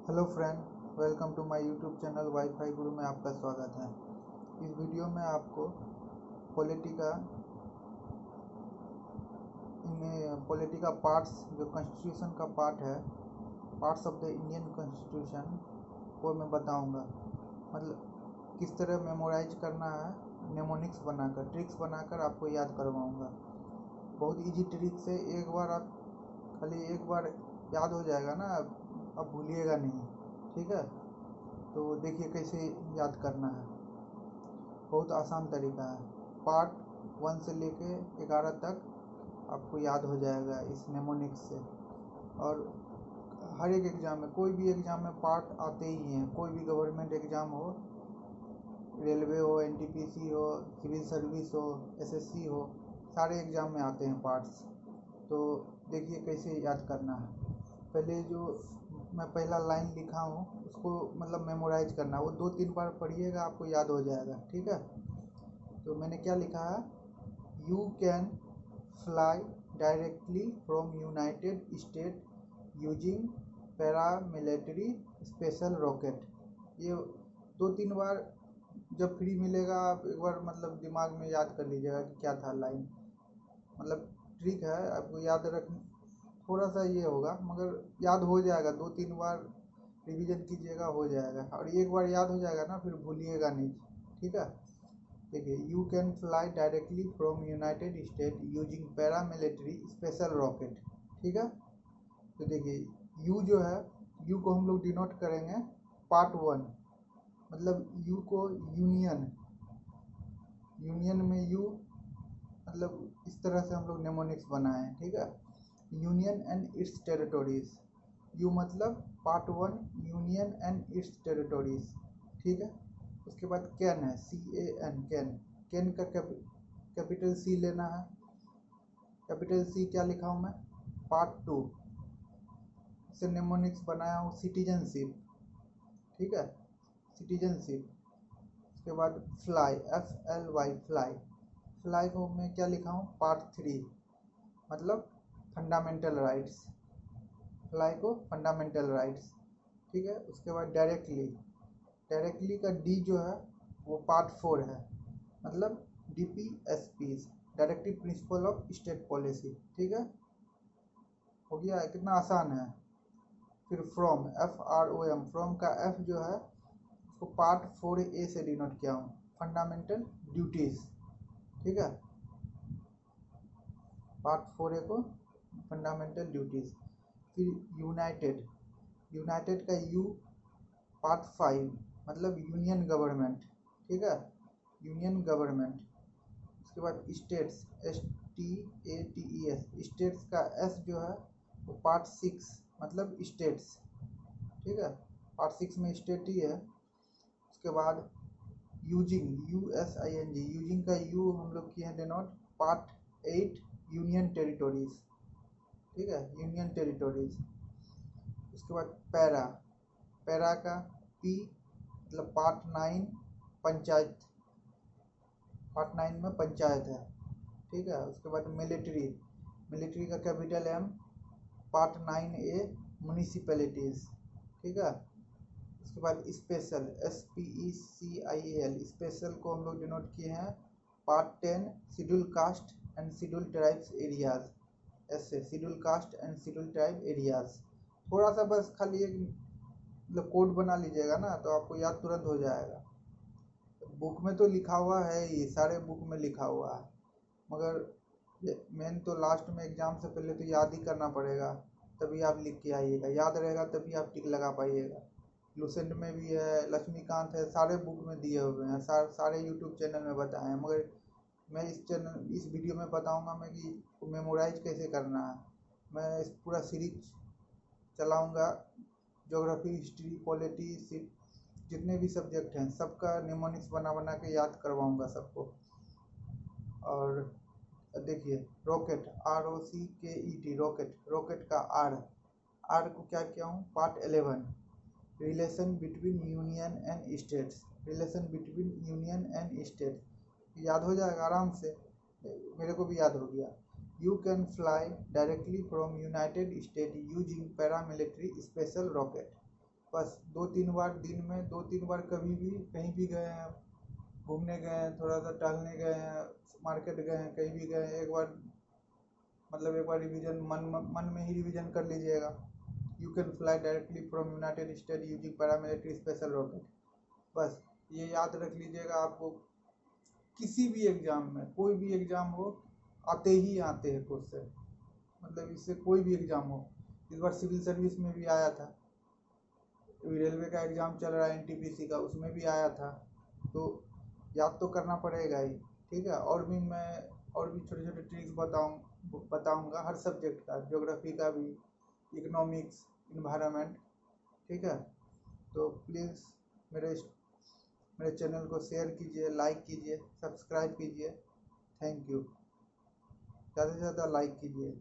Hello friend, welcome to my YouTube channel WiFi Guru में आपका स्वागत है। इस वीडियो में आपको पॉलिटिका पॉलिटिका पार्ट्स जो कॉन्स्टिट्यूशन का पार्ट है, parts of the Indian constitution वो मैं बताऊंगा। मतलब किस तरह मेमोराइज करना है, नेमोनिक्स बनाकर, ट्रिक्स बनाकर आपको याद करवाऊंगा। बहुत इजी ट्रिक से खाली एक बार याद हो जाएगा ना, अब भूलिएगा नहीं। ठीक है, तो देखिए कैसे याद करना है। बहुत आसान तरीका है। पार्ट 1 से लेके 11 तक आपको याद हो जाएगा इस नेमोनिक्स से। और हर एक एग्ज़ाम में, कोई भी एग्ज़ाम में पार्ट आते ही हैं। कोई भी गवर्नमेंट एग्ज़ाम हो, रेलवे हो, एनटीपीसी हो, सिविल सर्विस हो, एसएससी हो, सारे एग्ज़ाम में आते हैं पार्ट्स। तो देखिए कैसे याद करना है। पहले जो मैं पहला लाइन लिखा हूँ उसको मतलब मेमोराइज करना, वो 2-3 बार पढ़िएगा, आपको याद हो जाएगा। ठीक है, तो मैंने क्या लिखा है, you can fly directly from United state using paramilitary special rocket. ये 2-3 बार जब फ्री मिलेगा आप एक बार मतलब दिमाग में याद कर लीजिएगा कि क्या था लाइन। मतलब ट्रिक है, आपको याद रख, थोड़ा सा ये होगा मगर याद हो जाएगा। 2-3 बार रिवीजन कीजिएगा, हो जाएगा। और एक बार याद हो जाएगा ना, फिर भूलिएगा नहीं। ठीक है, देखिए, you can fly directly from United state using paramilitary special rocket. ठीक है, तो देखिए यू जो है, यू को हम लोग डिनोट करेंगे पार्ट 1। मतलब यू को यूनियन, यूनियन में यू मतलब इस तरह से हम लोग नेमोनिक्स बनाए हैं। ठीक है, union and its territories. You मतलब part 1 union and its territories. ठीक है, उसके बाद कैन है, CAN, कैन। कैन का कैपिटल C लेना है। कैपिटल C क्या लिखा हूँ मैं, पार्ट 2 से नेमोनिक्स बनाया हूँ, सिटीजनशिप। ठीक है, सिटीजनशिप। उसके बाद फ्लाई, FLY, फ्लाई। फ्लाई को मैं क्या लिखा हूँ, पार्ट 3 मतलब फंडामेंटल राइट्स। फ्लाई को फंडामेंटल राइट्स। ठीक है, उसके बाद डायरेक्टली, डायरेक्टली का D जो है वो पार्ट 4 है, मतलब DPSP, directive principle of state policy. ठीक है, हो गया, कितना आसान है। फिर फ्रॉम, FROM, फ्रॉम का F जो है उसको पार्ट 4A से डिनोट किया हूँ, फंडामेंटल ड्यूटीज। ठीक है, पार्ट 4A को फंडामेंटल ड्यूटीज। फिर यूनाइटेड, यूनाइटेड का U पार्ट 5 मतलब यूनियन गवर्नमेंट। ठीक है, यूनियन गवर्नमेंट। उसके बाद स्टेट्स, STATES, स्टेट्स का S जो है वो पार्ट 6 मतलब स्टेट्स। ठीक है, पार्ट 6 में स्टेट ही है। उसके बाद यूजिंग, USING, यूजिंग का U हम लोग किए हैं डिनोट पार्ट 8 यूनियन टेरिटोरीज। ठीक है, यूनियन टेरिटोरीज। उसके बाद पैरा, पैरा का P मतलब पार्ट 9 पंचायत, पार्ट 9 में पंचायत है। ठीक है, उसके बाद मिलिट्री, मिलिट्री का capital M, part 9A municipalities. ठीक है, उसके बाद स्पेशल, SPECIAL, स्पेशल को हम लोग डिनोट किए हैं part 10 schedule caste and schedule tribes areas. ऐसे schedule caste and schedule tribe areas. थोड़ा सा बस खाली एक मतलब कोड बना लीजिएगा ना, तो आपको याद तुरंत हो जाएगा। बुक में तो लिखा हुआ है ही, सारे बुक में लिखा हुआ है, मगर मेन तो लास्ट में एग्ज़ाम से पहले तो याद ही करना पड़ेगा, तभी आप लिख के आइएगा। याद रहेगा तभी आप टिक लगा पाइएगा। लुसेंट में भी है, लक्ष्मीकांत है, सारे बुक में दिए हुए हैं, सारे यूट्यूब चैनल में बताए हैं। मगर मैं इस वीडियो में बताऊंगा मैं कि मेमोराइज कैसे करना है। मैं इस पूरा सीरीज चलाऊंगा, ज्योग्राफी, हिस्ट्री, पॉलिटी, जितने भी सब्जेक्ट हैं सबका निमोनिक्स बना बना के याद करवाऊंगा सबको। और देखिए रॉकेट, ROCKET, रॉकेट, रॉकेट का R को क्या किया हूँ, part 11 relation between union and states, relation between union and state. याद हो जाएगा आराम से, मेरे को भी याद हो गया। You can fly directly from United state using paramilitary special rocket. बस 2-3 बार दिन में 2-3 बार कभी भी कहीं भी गए हैं, घूमने गए हैं, थोड़ा सा टहलने गए हैं, मार्केट गए हैं, कहीं भी गए हैं, एक बार मतलब एक बार रिवीजन मन में ही रिवीजन कर लीजिएगा। You can fly directly from United state using paramilitary special rocket. बस ये याद रख लीजिएगा। आपको किसी भी एग्जाम में, कोई भी एग्जाम हो, आते ही आते हैं क्वेश्चन, मतलब इससे कोई भी एग्जाम हो। इस बार सिविल सर्विस में भी आया था, रेलवे का एग्जाम चल रहा है एनटीपीसी का, उसमें भी आया था, तो याद तो करना पड़ेगा ही। ठीक है, और भी मैं और भी छोटे छोटे ट्रिक्स बताऊंगा हर सब्जेक्ट का, ज्योग्राफी का भी, इकोनॉमिक्स, इन्वायरमेंट। ठीक है, तो प्लीज़ मेरे मेरे चैनल को शेयर कीजिए, लाइक कीजिए, सब्सक्राइब कीजिए। Thank you. ज़्यादा से ज़्यादा लाइक कीजिए।